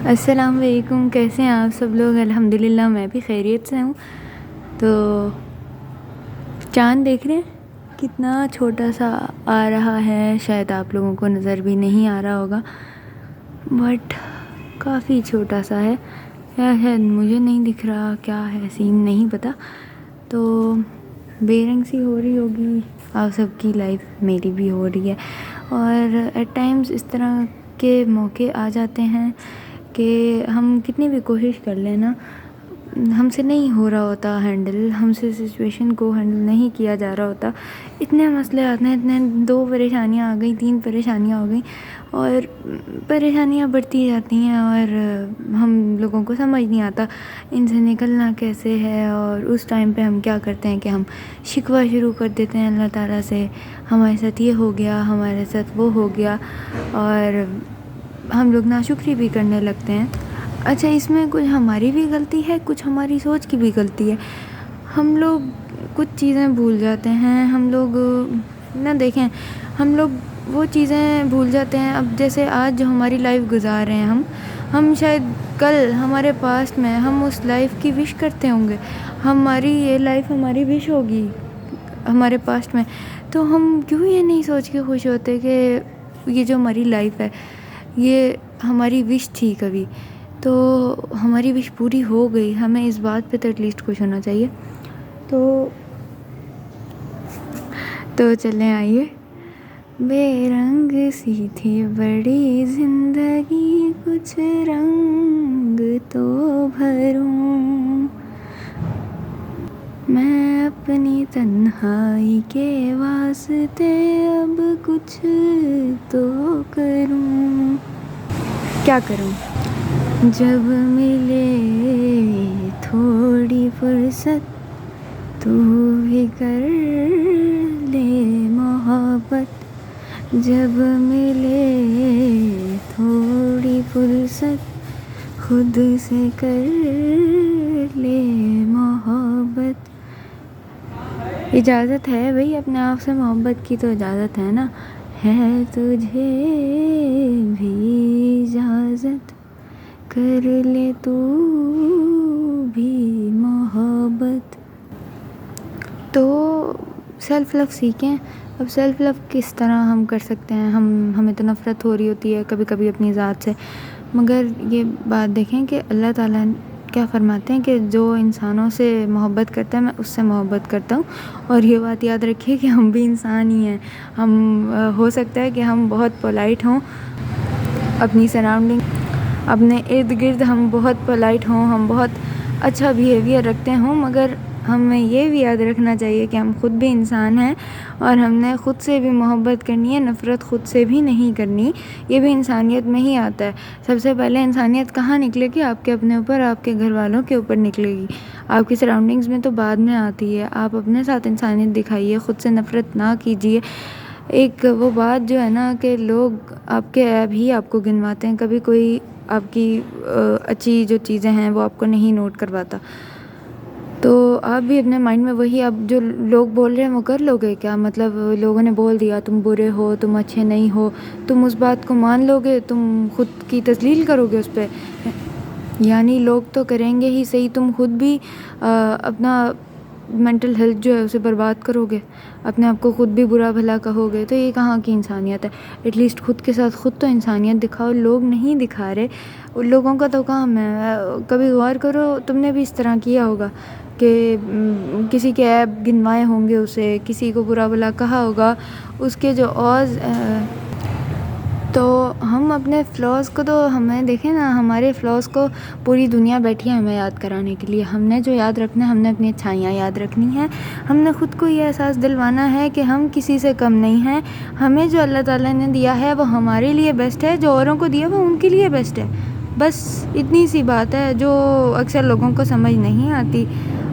السلام علیکم، کیسے ہیں آپ سب لوگ؟ الحمدللہ میں بھی خیریت سے ہوں۔ تو چاند دیکھ رہے ہیں کتنا چھوٹا سا آ رہا ہے، شاید آپ لوگوں کو نظر بھی نہیں آ رہا ہوگا، بٹ کافی چھوٹا سا ہے، یا شاید مجھے نہیں دکھ رہا، کیا ہے سین نہیں پتہ۔ تو بے رنگ سی ہو رہی ہوگی آپ سب کی لائف، میری بھی ہو رہی ہے، اور ایٹ ٹائمز اس طرح کے موقع آ جاتے ہیں کہ ہم کتنی بھی کوشش کر لیں نا، ہم سے نہیں ہو رہا ہوتا ہینڈل، ہم سے سچویشن کو ہینڈل نہیں کیا جا رہا ہوتا، اتنے مسئلے آتے ہیں، اتنے 2 پریشانیاں آ گئیں، 3 پریشانیاں ہو گئیں، اور پریشانیاں بڑھتی جاتی ہیں، اور ہم لوگوں کو سمجھ نہیں آتا ان سے نکلنا کیسے ہے۔ اور اس ٹائم پہ ہم کیا کرتے ہیں کہ ہم شکوہ شروع کر دیتے ہیں اللہ تعالیٰ سے، ہمارے ساتھ یہ ہو گیا، ہمارے ساتھ وہ ہو گیا، اور ہم لوگ ناشکری بھی کرنے لگتے ہیں۔ اچھا، اس میں کچھ ہماری بھی غلطی ہے، کچھ ہماری سوچ کی بھی غلطی ہے۔ ہم لوگ کچھ چیزیں بھول جاتے ہیں، ہم لوگ نہ دیکھیں، ہم لوگ وہ چیزیں بھول جاتے ہیں۔ اب جیسے آج جو ہماری لائف گزار رہے ہیں ہم شاید کل ہمارے پاسٹ میں ہم اس لائف کی وش کرتے ہوں گے، ہماری یہ لائف ہماری وش ہوگی ہمارے پاسٹ میں، تو ہم کیوں یہ نہیں سوچ کے خوش ہوتے کہ یہ جو ہماری لائف ہے یہ ہماری وش تھی کبھی، تو ہماری وش پوری ہو گئی، ہمیں اس بات پہ تو ایٹ لیسٹ خوش ہونا چاہیے۔ تو چلیں آئیے۔ بے رنگ سی تھی بڑی زندگی، کچھ رنگ تو بھروں، میں اپنی تنہائی کے واسطے اب کچھ تو کروں، کیا کروں؟ جب ملے تھوڑی فرصت تو بھی کر لے محبت، جب ملے تھوڑی فرصت خود سے کر لے محبت۔ اجازت ہے بھئی، اپنے آپ سے محبت کی تو اجازت ہے نا، ہے تجھے بھی اجازت، کر لے تو بھی محبت۔ تو سیلف لو سیکھیں۔ اب سیلف لو کس طرح ہم کر سکتے ہیں؟ ہمیں تو نفرت ہو رہی ہوتی ہے کبھی کبھی اپنی ذات سے، مگر یہ بات دیکھیں کہ اللہ تعالیٰ کیا فرماتے ہیں کہ جو انسانوں سے محبت کرتا ہے میں اس سے محبت کرتا ہوں۔ اور یہ بات یاد رکھیے کہ ہم بھی انسان ہی ہیں، ہم ہو سکتا ہے کہ ہم بہت پولائٹ ہوں، اپنی سراؤنڈنگ، اپنے ارد گرد ہم بہت پولائٹ ہوں، ہم بہت اچھا بیہیویئر رکھتے ہوں، مگر ہمیں یہ بھی یاد رکھنا چاہیے کہ ہم خود بھی انسان ہیں، اور ہم نے خود سے بھی محبت کرنی ہے، نفرت خود سے بھی نہیں کرنی، یہ بھی انسانیت میں ہی آتا ہے۔ سب سے پہلے انسانیت کہاں نکلے گی؟ آپ کے اپنے اوپر، آپ کے گھر والوں کے اوپر نکلے گی، آپ کی سراؤنڈنگز میں تو بعد میں آتی ہے۔ آپ اپنے ساتھ انسانیت دکھائیے، خود سے نفرت نہ کیجیے۔ ایک وہ بات جو ہے نا کہ لوگ آپ کے عیب ہی آپ کو گنواتے ہیں، کبھی کوئی آپ کی اچھی جو چیزیں ہیں وہ آپ کو نہیں نوٹ کرواتا، تو آپ بھی اپنے مائنڈ میں وہی، اب جو لوگ بول رہے ہیں وہ کر لو گے کیا؟ مطلب لوگوں نے بول دیا تم برے ہو، تم اچھے نہیں ہو، تم اس بات کو مان لو گے، تم خود کی تذلیل کرو گے اس پہ؟ یعنی لوگ تو کریں گے ہی صحیح، تم خود بھی اپنا مینٹل ہیلتھ جو ہے اسے برباد کرو گے، اپنے آپ کو خود بھی برا بھلا کہو گے، تو یہ کہاں کی انسانیت ہے؟ ایٹ لیسٹ خود کے ساتھ خود تو انسانیت دکھاؤ، لوگ نہیں دکھا رہے، ان لوگوں کا تو کام ہے۔ کبھی غور کرو، تم نے بھی اس طرح کیا ہوگا کہ کسی کے عیب گنوائے ہوں گے، اسے کسی کو برا بھلا کہا ہوگا، اس کے جو عوض، تو ہم اپنے فلاز کو، تو ہمیں دیکھیں نا، ہمارے فلاز کو پوری دنیا بیٹھی ہے ہمیں یاد کرانے کے لیے، ہم نے جو یاد رکھنا ہے، ہم نے اپنی اچھائیاں یاد رکھنی ہیں، ہم نے خود کو یہ احساس دلوانا ہے کہ ہم کسی سے کم نہیں ہیں، ہمیں جو اللہ تعالیٰ نے دیا ہے وہ ہمارے لیے بیسٹ ہے، جو اوروں کو دیا وہ ان کے لیے بیسٹ ہے، بس اتنی سی بات ہے جو اکثر لوگوں کو سمجھ نہیں آتی،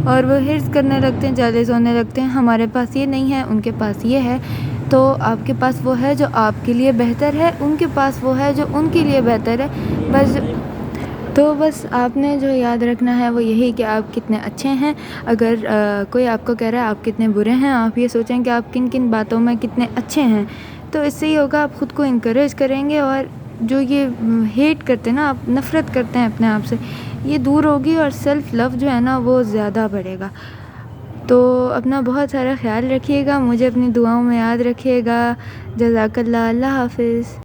اور وہ حرص کرنے لگتے ہیں، جالز ہونے لگتے ہیں، ہمارے پاس یہ نہیں ہے، ان کے پاس یہ ہے، تو آپ کے پاس وہ ہے جو آپ کے لیے بہتر ہے، ان کے پاس وہ ہے جو ان کے لیے بہتر ہے، بس آپ نے جو یاد رکھنا ہے وہ یہی کہ آپ کتنے اچھے ہیں۔ اگر کوئی آپ کو کہہ رہا ہے آپ کتنے برے ہیں، آپ یہ سوچیں کہ آپ کن کن باتوں میں کتنے اچھے ہیں، تو اس سے ہی ہوگا، آپ خود کو انکریج کریں گے، اور جو یہ ہیٹ کرتے ہیں نا، نفرت کرتے ہیں اپنے آپ سے، یہ دور ہوگی اور سیلف لو جو ہے نا وہ زیادہ بڑھے گا۔ تو اپنا بہت سارا خیال رکھیے گا، مجھے اپنی دعاؤں میں یاد رکھیے گا۔ جزاک اللہ، اللہ حافظ۔